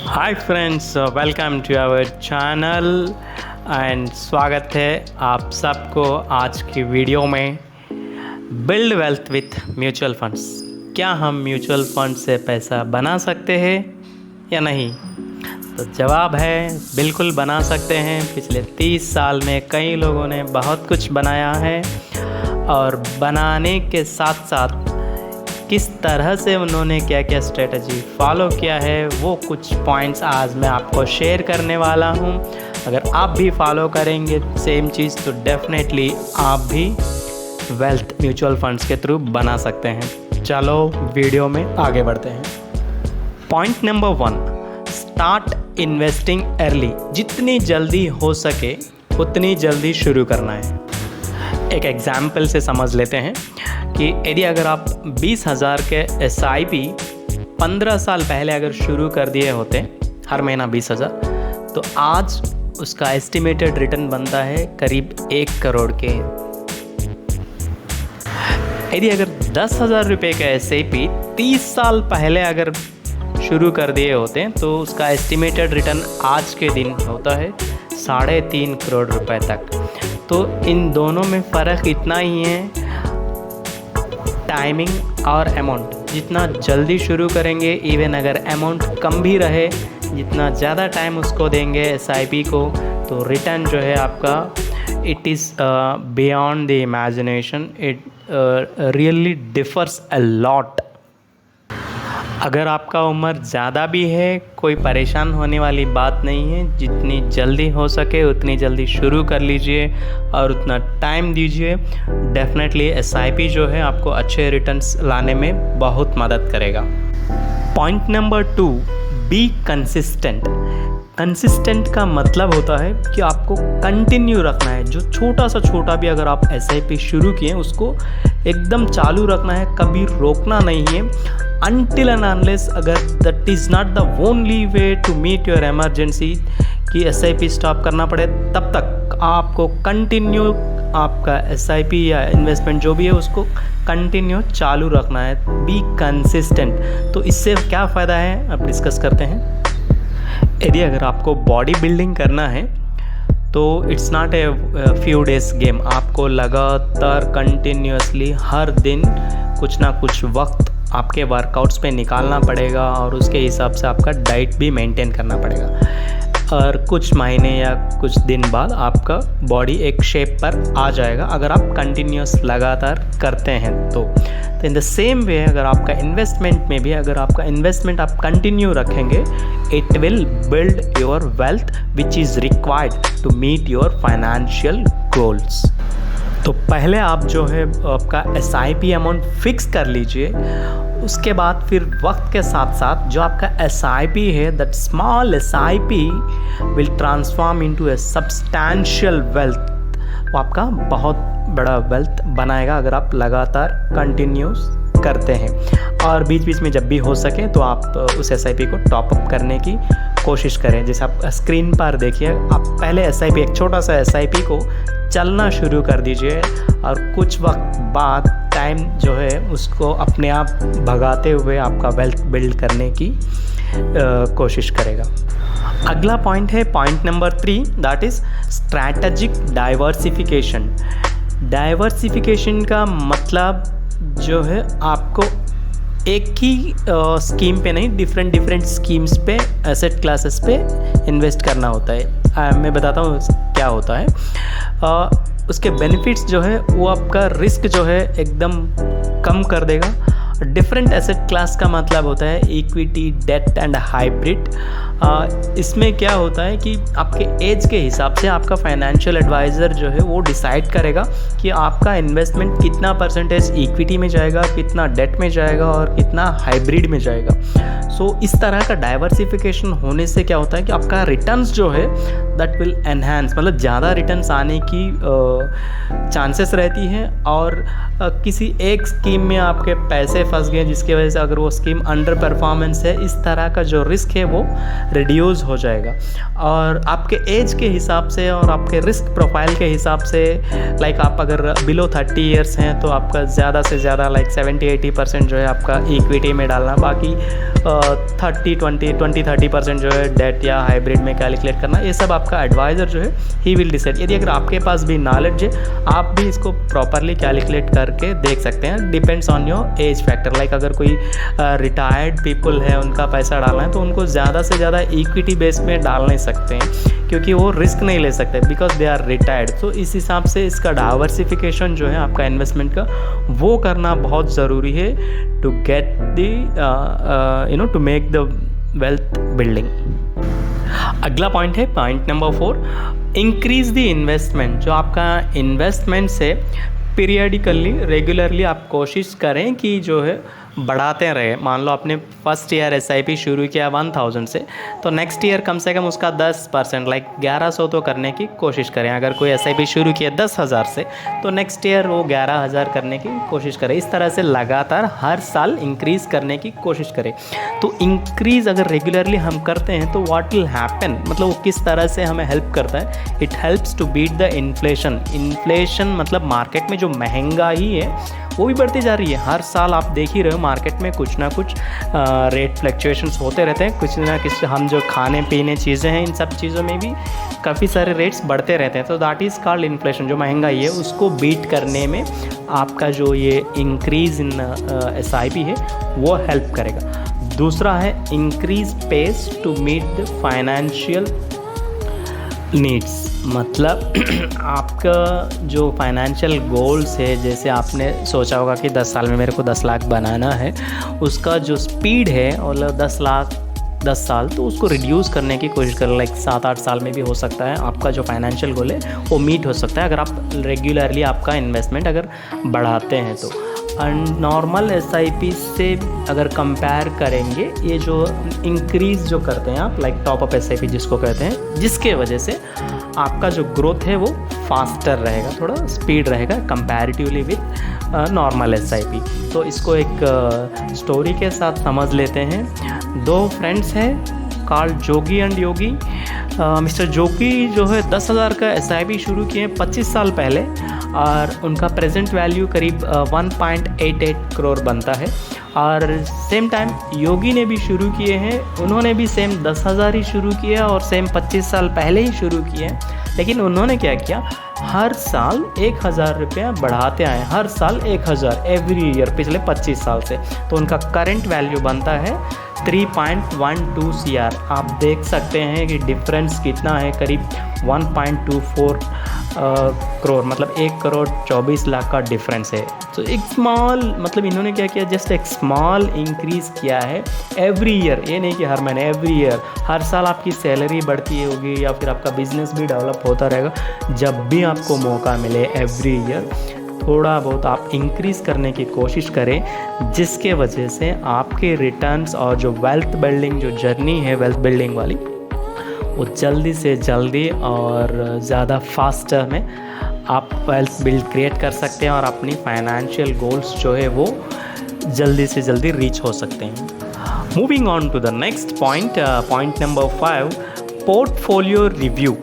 Hi friends, welcome to our channel and स्वागत है आप सबको आज की वीडियो में। Build wealth with mutual funds. क्या हम म्यूचुअल फंड से पैसा बना सकते हैं या नहीं? तो जवाब है बिल्कुल बना सकते हैं। पिछले 30 साल में कई लोगों ने बहुत कुछ बनाया है और बनाने के साथ साथ किस तरह से उन्होंने क्या क्या स्ट्रेटजी फॉलो किया है वो कुछ पॉइंट्स आज मैं आपको शेयर करने वाला हूँ। अगर आप भी फॉलो करेंगे सेम चीज़ तो डेफिनेटली आप भी वेल्थ म्यूचुअल फंड्स के थ्रू बना सकते हैं। चलो वीडियो में आगे बढ़ते हैं। Point number 1, start investing early. जितनी जल्दी हो सके उतनी जल्दी शुरू करना है। एक एग्जाम्पल से समझ लेते हैं कि यदि अगर आप 20,000 के SIP 15 साल पहले अगर शुरू कर दिए होते हर महीना 20,000, तो आज उसका एस्टिमेटेड रिटर्न बनता है करीब 1 करोड़ के। यदि अगर 10,000 रुपये का SIP 30 साल पहले अगर शुरू कर दिए होते तो उसका एस्टिमेटेड रिटर्न आज के दिन होता है 3.5 करोड़ रुपए तक। तो इन दोनों में फ़र्क इतना ही है, टाइमिंग और अमाउंट। जितना जल्दी शुरू करेंगे, इवन अगर अमाउंट कम भी रहे, जितना ज़्यादा टाइम उसको देंगे SIP को, तो रिटर्न जो है आपका it is beyond the imagination. It really differs a lot. अगर आपका उम्र ज़्यादा भी है, कोई परेशान होने वाली बात नहीं है। जितनी जल्दी हो सके उतनी जल्दी शुरू कर लीजिए और उतना टाइम दीजिए। डेफिनेटली SIP जो है आपको अच्छे रिटर्न्स लाने में बहुत मदद करेगा। Point number 2, be consistent. Consistent का मतलब होता है कि आपको कंटिन्यू रखना है। जो छोटा सा छोटा भी अगर आप SIP शुरू किए उसको एकदम चालू रखना है, कभी रोकना नहीं है। Until and unless अगर that is not the only way to meet your emergency कि SIP स्टॉप करना पड़े, तब तक आपको कंटिन्यू आपका SIP या इन्वेस्टमेंट जो भी है उसको कंटिन्यू चालू रखना है। Be consistent. तो इससे क्या फ़ायदा है अब डिस्कस करते हैं। यदि अगर आपको बॉडी बिल्डिंग करना है तो it's not a few days game. आपको लगातार कंटिन्यूसली हर दिन कुछ ना कुछ वक्त आपके वर्कआउट्स पे निकालना पड़ेगा और उसके हिसाब से आपका डाइट भी मेंटेन करना पड़ेगा। और कुछ महीने या कुछ दिन बाद आपका बॉडी एक शेप पर आ जाएगा अगर आप कंटिन्यूस लगातार करते हैं तो इन द सेम वे अगर आपका इन्वेस्टमेंट में भी अगर आपका इन्वेस्टमेंट आप कंटिन्यू रखेंगे, it will build your wealth which is required to meet your financial goals. तो पहले आप जो है आपका SIP अमाउंट फिक्स कर लीजिए। उसके बाद फिर वक्त के साथ साथ जो आपका SIP है, that small SIP will transform into A substantial wealth. वो आपका बहुत बड़ा वेल्थ बनाएगा अगर आप लगातार कंटिन्यूस करते हैं। और बीच बीच में जब भी हो सके तो आप उस SIP को टॉप अप करने की कोशिश करें। जैसे आप स्क्रीन पर देखिए, आप पहले SIP एक छोटा सा SIP को चलना शुरू कर दीजिए और कुछ वक्त बाद टाइम जो है उसको अपने आप भगाते हुए आपका वेल्थ बिल्ड करने की कोशिश करेगा। अगला पॉइंट है point number 3, that is strategic diversification. Diversification का मतलब जो है आपको एक ही स्कीम पे नहीं, डिफरेंट स्कीम्स पे, एसेट क्लासेस पे इन्वेस्ट करना होता है। मैं बताता हूँ क्या होता है। उसके बेनिफिट्स जो है वो आपका रिस्क जो है एकदम कम कर देगा। डिफरेंट एसेट क्लास का मतलब होता है इक्विटी, डेट एंड हाइब्रिड। इसमें क्या होता है कि आपके एज के हिसाब से आपका फाइनेंशियल एडवाइज़र जो है वो डिसाइड करेगा कि आपका इन्वेस्टमेंट कितना परसेंटेज इक्विटी में जाएगा, कितना डेट में जाएगा और कितना हाइब्रिड में जाएगा। सो इस तरह का डाइवर्सिफिकेशन होने से क्या होता है कि आपका रिटर्न्स जो है दैट विल एनहांस, मतलब ज़्यादा रिटर्न्स आने की चांसेस रहती है। और किसी एक स्कीम में आपके पैसे फंस गए जिसकी वजह से अगर वो स्कीम अंडर परफॉर्मेंस है, इस तरह का जो रिस्क है वो रिड्यूस हो जाएगा। और आपके एज के हिसाब से और आपके रिस्क प्रोफाइल के हिसाब से, लाइक आप अगर बिलो 30 ईयर्स हैं तो आपका ज़्यादा से ज़्यादा लाइक 70-80% जो है आपका इक्विटी में डालना, बाकी 20-30% जो है डेट या हाइब्रिड में कैलकुलेट करना, ये सब आपका एडवाइज़र जो है ही विल डिसाइड। यदि अगर आपके पास भी नॉलेज है, आप भी इसको प्रॉपरली कैलकुलेट करके देख सकते हैं। Depends on your age factor. Like अगर कोई रिटायर्ड पीपल है, उनका पैसा डालना है तो उनको ज़्यादा से ज़्यादा इक्विटी बेस में डाल नहीं सकते हैं, क्योंकि वो रिस्क नहीं ले सकते बिकॉज दे आर रिटायर्ड। तो इस हिसाब से इसका डाइवर्सिफिकेशन जो है आपका इन्वेस्टमेंट का, वो करना बहुत ज़रूरी है to get the to make the wealth building. अगला पॉइंट है point number 4, increase the investment. जो आपका इन्वेस्टमेंट से पीरियडिकली रेगुलरली आप कोशिश करें कि जो है बढ़ाते रहे। मान लो आपने फर्स्ट ईयर एसआईपी शुरू किया 1000 से, तो नेक्स्ट ईयर कम से कम उसका 10% लाइक 1100 तो करने की कोशिश करें। अगर कोई एसआईपी शुरू किया 10,000 से, तो नेक्स्ट ईयर वो 11,000 करने की कोशिश करें। इस तरह से लगातार हर साल इंक्रीज़ करने की कोशिश करें। तो इंक्रीज़ अगर रेगुलरली हम करते हैं तो व्हाट विल हैपन, मतलब वो किस तरह से हमें हेल्प करता है। It helps to beat the inflation. Inflation मतलब मार्केट में जो महंगाई है वो भी बढ़ती जा रही है। हर साल आप देख ही रहे हो मार्केट में कुछ ना कुछ रेट फ्लक्चुएशंस होते रहते हैं। कुछ ना कुछ हम जो खाने पीने चीज़ें हैं, इन सब चीज़ों में भी काफ़ी सारे रेट्स बढ़ते रहते हैं। तो दैट इज़ कॉल्ड इन्फ्लेशन। जो महंगाई है उसको बीट करने में आपका जो ये इंक्रीज़ इन एसआईपी है वो हेल्प करेगा। दूसरा है increase pace to meet the financial needs. मतलब आपका जो फाइनेंशियल गोल्स है, जैसे आपने सोचा होगा कि 10 साल में मेरे को 10 लाख बनाना है, उसका जो स्पीड है और 10 लाख 10 साल, तो उसको रिड्यूस करने की कोशिश करें। लाइक 7-8 साल में भी हो सकता है आपका जो फाइनेंशियल गोल है वो मीट हो सकता है अगर आप रेगुलरली आपका इन्वेस्टमेंट अगर बढ़ाते हैं तो। नॉर्मल एसआईपी से अगर कंपेयर करेंगे, ये जो इंक्रीज़ जो करते हैं आप, लाइक टॉप अप एसआईपी जिसको कहते हैं, जिसके वजह से आपका जो ग्रोथ है वो फास्टर रहेगा, थोड़ा स्पीड रहेगा कंपैरेटिवली विथ नॉर्मल एसआईपी। तो इसको एक स्टोरी के साथ समझ लेते हैं। 2 फ्रेंड्स हैं called Jogi and Yogi. Mister Jogi जो है 10,000 का एसआईपी शुरू किए 25 साल पहले, और उनका प्रेजेंट वैल्यू करीब 1.88 करोड़ बनता है। और सेम टाइम योगी ने भी शुरू किए हैं, उन्होंने भी सेम 10,000 ही शुरू किया और सेम 25 साल पहले ही शुरू किए। लेकिन उन्होंने क्या किया, हर साल 1,000 रुपया बढ़ाते आए, हर साल 1,000 एवरी ईयर पिछले 25 साल से। तो उनका करंट वैल्यू बनता है 3.12 CR। आप देख सकते हैं कि डिफरेंस कितना है, करीब 1.24 करोड़, मतलब 1,24,00,000 का डिफरेंस है। तो एक स्मॉल, मतलब इन्होंने क्या किया, जस्ट एक स्मॉल इंक्रीज़ किया है एवरी ईयर। ये नहीं कि हर महीने, एवरी ईयर, हर साल आपकी सैलरी बढ़ती होगी या फिर आपका बिजनेस भी डेवलप होता रहेगा। जब भी आपको मौका मिले एवरी ईयर थोड़ा बहुत आप इंक्रीज़ करने की कोशिश करें, जिसके वजह से आपके रिटर्न्स और जो वेल्थ बिल्डिंग जो जर्नी है वेल्थ बिल्डिंग वाली, वो जल्दी से जल्दी और ज़्यादा फास्टर में आप वेल्थ बिल्ड क्रिएट कर सकते हैं और अपनी फाइनेंशियल गोल्स जो है वो जल्दी से जल्दी रीच हो सकते हैं। Moving on to the next point, point number 5, portfolio review.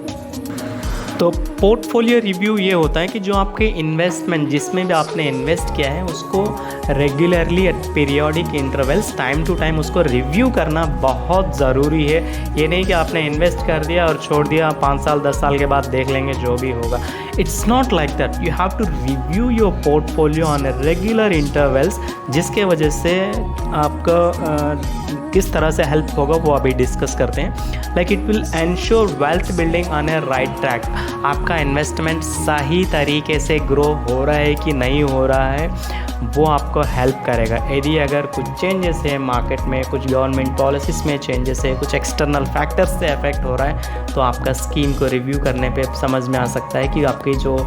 तो पोर्टफोलियो रिव्यू ये होता है कि जो आपके इन्वेस्टमेंट जिसमें भी आपने इन्वेस्ट किया है उसको regularly at periodic intervals time to time उसको रिव्यू करना बहुत ज़रूरी है। ये नहीं कि आपने इन्वेस्ट कर दिया और छोड़ दिया, 5 साल 10 साल के बाद देख लेंगे जो भी होगा। It's not like that. You have to review your portfolio on a regular intervals, जिसके वजह से आपका किस तरह से हेल्प होगा वो अभी डिस्कस करते हैं। Like it will ensure wealth building on A right track. आपका इन्वेस्टमेंट सही तरीके से ग्रो हो रहा है कि नहीं हो रहा है, वो आपको हेल्प करेगा। यदि अगर कुछ चेंजेस है मार्केट में, कुछ गवर्नमेंट पॉलिसीज़ में चेंजेस है, कुछ एक्सटर्नल फैक्टर्स से अफेक्ट हो रहा है, तो आपका स्कीम को रिव्यू करने पे समझ में आ सकता है कि आपकी जो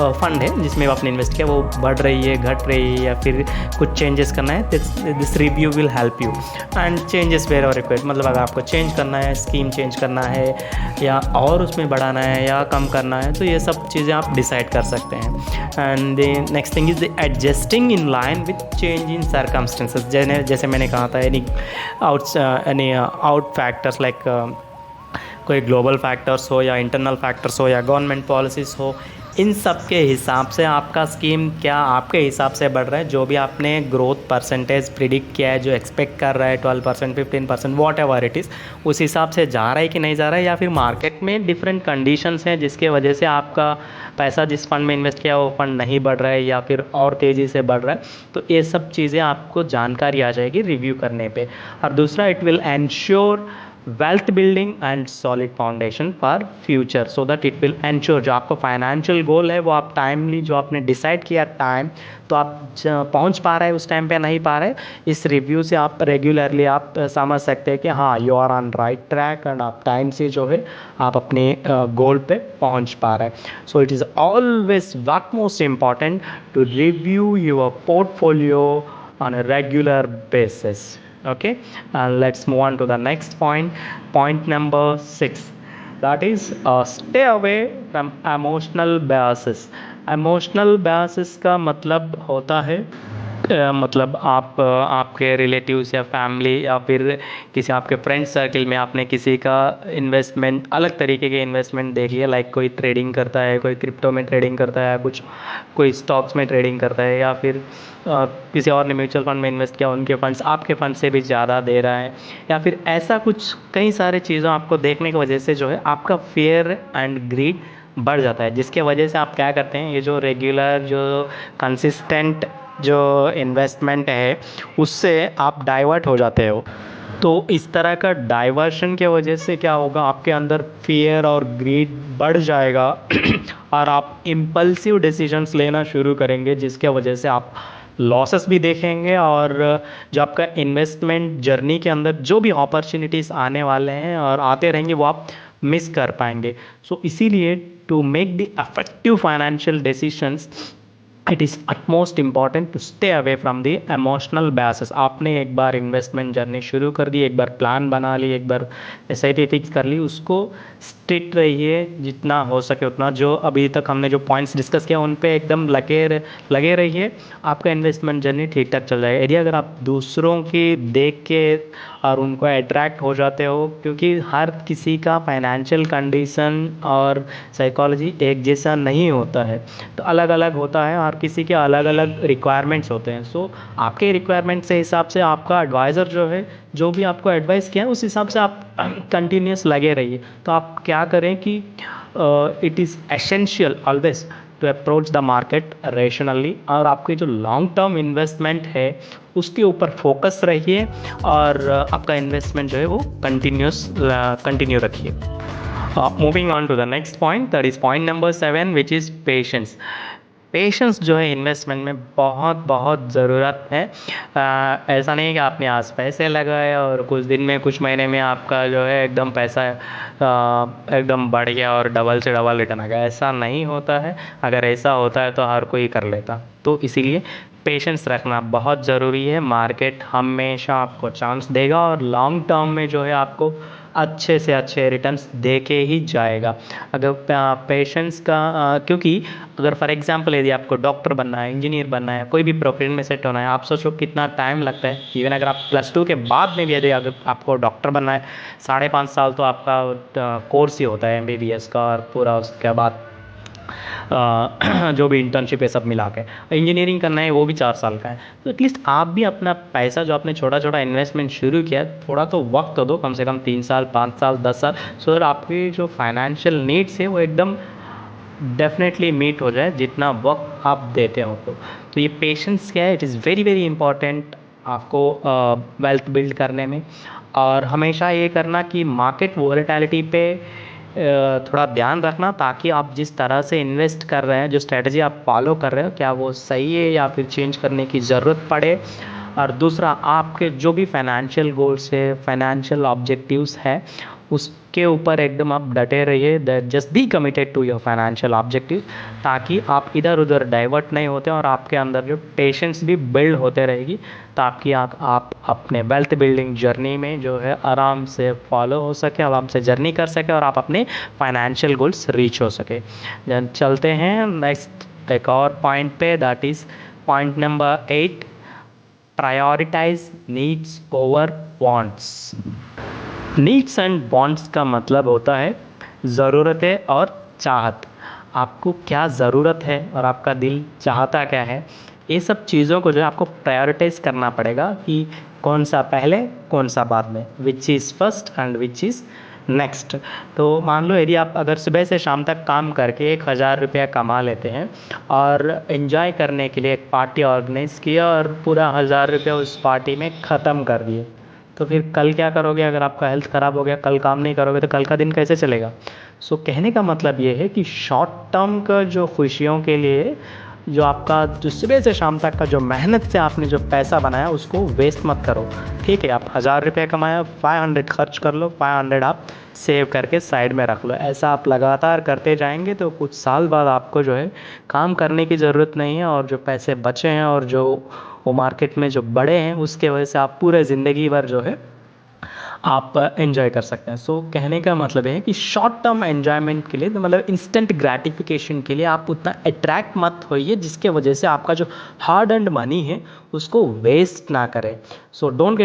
फंड है जिसमें आपने इन्वेस्ट किया वो बढ़ रही है, घट रही है, या फिर कुछ चेंजेस करना है। This review will help you and changes where और रिक्वायर्ड। मतलब अगर आपको चेंज करना है, स्कीम चेंज करना है या और उसमें बढ़ाना है या कम करना है, तो ये सब चीज़ें आप डिसाइड कर सकते हैं। And the next thing is the adjusting in line with change in circumstances. जैसे मैंने कहा था, एनी आउट फैक्टर्स लाइक कोई ग्लोबल फैक्टर्स हो या इंटरनल फैक्टर्स हो या गवर्नमेंट पॉलिसीज़ हो, इन सब के हिसाब से आपका स्कीम क्या आपके हिसाब से बढ़ रहा है। जो भी आपने ग्रोथ परसेंटेज प्रिडिक्ट किया है, जो एक्सपेक्ट कर रहा है 12%, 15%, वॉट एवर इट इज़, उस हिसाब से जा रहा है कि नहीं जा रहा है, या फिर मार्केट में डिफरेंट कंडीशंस हैं जिसके वजह से आपका पैसा जिस फंड में इन्वेस्ट किया वो फंड नहीं बढ़ रहा है या फिर और तेज़ी से बढ़ रहा है। तो ये सब चीज़ें आपको जानकारी आ जाएगी रिव्यू करने पे। और दूसरा, it will ensure wealth building and solid foundation for future, so that it will ensure जो आपको फाइनेंशियल गोल है वो आप टाइमली जो आपने डिसाइड किया टाइम, तो आप पहुंच पा रहे हैं उस टाइम पे नहीं पा रहे, इस रिव्यू से आप रेगुलरली आप समझ सकते हैं कि हाँ you are on right track एंड आप टाइम से जो है आप अपने गोल पे पहुंच पा रहे हैं। So it is always what most important to review your portfolio on a regular basis. Okay, let's move on to the next point number 6, that is stay away from emotional biases. emotional biases का मतलब होता है मतलब आप आपके relatives या family या फिर किसी आपके फ्रेंड सर्कल में आपने किसी का इन्वेस्टमेंट, अलग तरीके के इन्वेस्टमेंट देखी है, लाइक कोई ट्रेडिंग करता है, कोई क्रिप्टो में ट्रेडिंग करता है, कुछ कोई स्टॉक्स में ट्रेडिंग करता है, या फिर किसी और ने म्यूचुअल फंड में इन्वेस्ट किया, उनके फंड्स आपके फंड से भी ज़्यादा दे रहा है, या फिर ऐसा कुछ कई सारे चीज़ों आपको देखने की वजह से जो है आपका फेयर एंड ग्रीड बढ़ जाता है, जिसके वजह से आप क्या करते हैं, ये जो रेगुलर जो कंसिस्टेंट जो इन्वेस्टमेंट है उससे आप डाइवर्ट हो जाते हो। तो इस तरह का डाइवर्शन के वजह से क्या होगा, आपके अंदर फियर और ग्रीड बढ़ जाएगा और आप इम्पल्सिव डिसीजंस लेना शुरू करेंगे, जिसके वजह से आप लॉसेस भी देखेंगे और जो आपका इन्वेस्टमेंट जर्नी के अंदर जो भी अपॉर्चुनिटीज़ आने वाले हैं और आते रहेंगे वो आप मिस कर पाएंगे। सो इसीलिए to make the effective financial decisions it is utmost important to stay away from the emotional biases. आपने एक बार इन्वेस्टमेंट जर्नी शुरू कर दी, एक बार प्लान बना ली, एक बार एसआईपी फिक्स कर ली, उसको स्ट्रिक्ट रहिए जितना हो सके उतना। जो अभी तक हमने जो पॉइंट्स डिस्कस किया उन पे एकदम लगे रहिए, आपका इन्वेस्टमेंट जर्नी ठीक ठाक चल जाएगा। यदि अगर आप दूसरों की देख के और उनको अट्रैक्ट हो जाते हो, क्योंकि हर किसी का फाइनेंशियल कंडीशन और साइकोलॉजी एक जैसा नहीं होता है, तो अलग अलग होता है, हर किसी के अलग अलग रिक्वायरमेंट्स होते हैं। सो आपके रिक्वायरमेंट्स के हिसाब से आपका एडवाइज़र जो है जो भी आपको एडवाइस किया है उस हिसाब से आप कंटिन्यूस लगे रहिए। तो आप क्या करें कि it is essential always to approach the market rationally, और आपकी जो लॉन्ग टर्म इन्वेस्टमेंट है उसके ऊपर फोकस रहिए और आपका इन्वेस्टमेंट जो है वो कंटिन्यू रखिए। Moving on to the next point, that is point number 7, which is patience. Patience जो है इन्वेस्टमेंट में बहुत बहुत ज़रूरत है। ऐसा नहीं कि आपने आज पैसे लगाए और कुछ दिन में कुछ महीने में आपका जो है एकदम पैसा एकदम बढ़ गया और डबल से डबल रिटर्न आ गया, ऐसा नहीं होता है। अगर ऐसा होता है तो हर कोई कर लेता। तो इसीलिए पेशेंस रखना बहुत ज़रूरी है। मार्केट हमेशा आपको चांस देगा और लॉन्ग टर्म में जो है आपको अच्छे से अच्छे रिटर्न्स दे के ही जाएगा। अगर पेशेंस का क्योंकि अगर फॉर एग्जांपल यदि आपको डॉक्टर बनना है, इंजीनियर बनना है, कोई भी प्रोफेशन में सेट होना है, आप सोचो कितना टाइम लगता है। इवन अगर आप +2 के बाद में भी यदि अगर आपको डॉक्टर बनना है, 5.5 साल तो आपका कोर्स ही होता है एमबीबीएस का, और पूरा उसके बाद जो भी इंटर्नशिप है सब मिला के इंजीनियरिंग करना है वो भी 4 साल का है। तो एटलीस्ट आप भी अपना पैसा जो आपने छोटा छोटा इन्वेस्टमेंट शुरू किया थोड़ा तो वक्त दो, कम से कम 3 साल, 5 साल, 10 साल, सो दैट आपकी जो फाइनेंशियल नीड्स है वो एकदम डेफिनेटली मीट हो जाए जितना वक्त आप देते हो। तो ये पेशेंस क्या है, it is very very important आपको वेल्थ बिल्ड करने में। और हमेशा ये करना कि मार्केट वोलेटिलिटी पे थोड़ा ध्यान रखना, ताकि आप जिस तरह से इन्वेस्ट कर रहे हैं, जो स्ट्रेटजी आप फॉलो कर रहे हो, क्या वो सही है या फिर चेंज करने की ज़रूरत पड़े। और दूसरा, आपके जो भी फाइनेंशियल गोल्स है, फाइनेंशियल ऑब्जेक्टिव्स है, उसके ऊपर एकदम आप डटे रहिए, that just be committed to your financial objective, ताकि आप इधर उधर डाइवर्ट नहीं होते और आपके अंदर जो पेशेंस भी बिल्ड होते रहेगी, ताकि आप अपने वेल्थ बिल्डिंग जर्नी में जो है आराम से फॉलो हो सके, आराम से जर्नी कर सके और आप अपने फाइनेंशियल गोल्स रीच हो सके। चलते हैं नेक्स्ट एक और पॉइंट पे, that is point number 8, prioritise needs over wants. Needs and wants का मतलब होता है ज़रूरतें और चाहत। आपको क्या ज़रूरत है और आपका दिल चाहता क्या है, ये सब चीज़ों को जो है आपको प्रायोरिटाइज करना पड़ेगा कि कौन सा पहले कौन सा बाद में, which is first and which is next. तो मान लो यदि आप अगर सुबह से शाम तक काम करके 1,000 रुपया कमा लेते हैं और एंजॉय करने के लिए एक पार्टी ऑर्गेनाइज़ किया और पूरा 1,000 रुपया उस पार्टी में ख़त्म कर दिए, तो फिर कल क्या करोगे? अगर आपका हेल्थ ख़राब हो गया, कल काम नहीं करोगे तो कल का दिन कैसे चलेगा? सो कहने का मतलब ये है कि शॉर्ट टर्म का जो खुशियों के लिए जो आपका जो सुबह से शाम तक का जो मेहनत से आपने जो पैसा बनाया उसको वेस्ट मत करो। ठीक है, आप 1,000 रुपये कमाया, 500 खर्च कर लो, 500 आप सेव करके साइड में रख लो। ऐसा आप लगातार करते जाएंगे तो कुछ साल बाद आपको जो है काम करने की ज़रूरत नहीं है, और जो पैसे बचे हैं और जो वो मार्केट में जो बड़े हैं उसके वजह से आप पूरे ज़िंदगी भर जो है आप एंजॉय कर सकते हैं। सो कहने का मतलब है कि शॉर्ट टर्म एन्जॉयमेंट के लिए, तो मतलब इंस्टेंट ग्रैटिफिकेशन के लिए आप उतना अट्रैक्ट मत होइए जिसके वजह से आपका जो हार्ड एंड मनी है उसको वेस्ट ना करें। So don't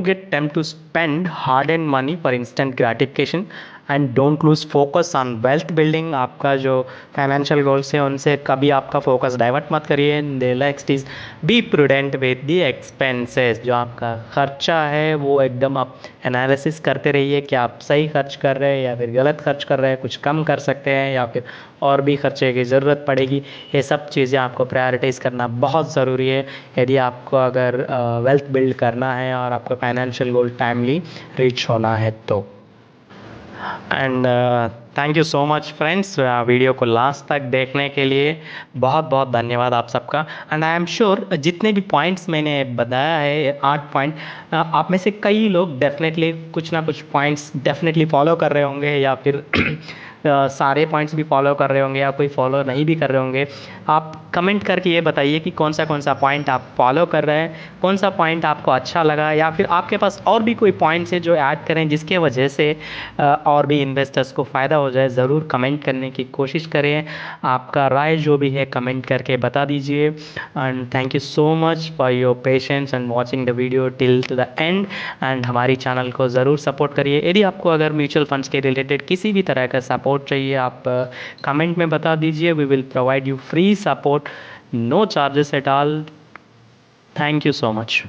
get tempt to spend hard and money for instant gratification and don't lose focus on wealth building. आपका जो फाइनेंशियल गोल्स है उनसे कभी आपका फोकस डाइवर्ट मत करिए। Next is be prudent with the expenses. जो आपका खर्चा है वो एकदम आप एनालिसिस करते रहिए कि आप सही खर्च कर रहे हैं या फिर गलत खर्च कर रहे हैं, कुछ कम कर सकते हैं या फिर और भी खर्चे की ज़रूरत पड़ेगी। ये सब चीज़ें आपको प्रायोरिटाइज़ करना बहुत ज़रूरी है यदि आपको अगर वेल्थ बिल्ड करना है और आपका फाइनेंशियल गोल टाइमली रीच होना है तो। And thank you so much friends, video को लास्ट तक देखने के लिए बहुत बहुत धन्यवाद आप सबका। एंड आई एम श्योर जितने भी पॉइंट्स मैंने बताया है 8 पॉइंट, आप में से कई लोग डेफिनेटली कुछ ना कुछ पॉइंट्स डेफिनेटली फॉलो कर रहे होंगे या फिर सारे पॉइंट्स भी फॉलो कर रहे होंगे या कोई फॉलो नहीं भी कर रहे होंगे। आप कमेंट करके ये बताइए कि कौन सा पॉइंट आप फॉलो कर रहे हैं, कौन सा पॉइंट आपको अच्छा लगा, या फिर आपके पास और भी कोई पॉइंट्स है जो ऐड करें जिसके वजह से और भी इन्वेस्टर्स को फ़ायदा हो जाए। ज़रूर कमेंट करने की कोशिश करें। आपका राय जो भी है कमेंट करके बता दीजिए। And thank you so much for your patience and watching the video till two the end. And हमारी चैनल को ज़रूर सपोर्ट करिए। यदि आपको अगर म्यूचुअल फंड्स के रिलेटेड किसी भी तरह का सपोर्ट चाहिए आप कमेंट में बता दीजिए। We will provide you free support, no charges at all. Thank you so much.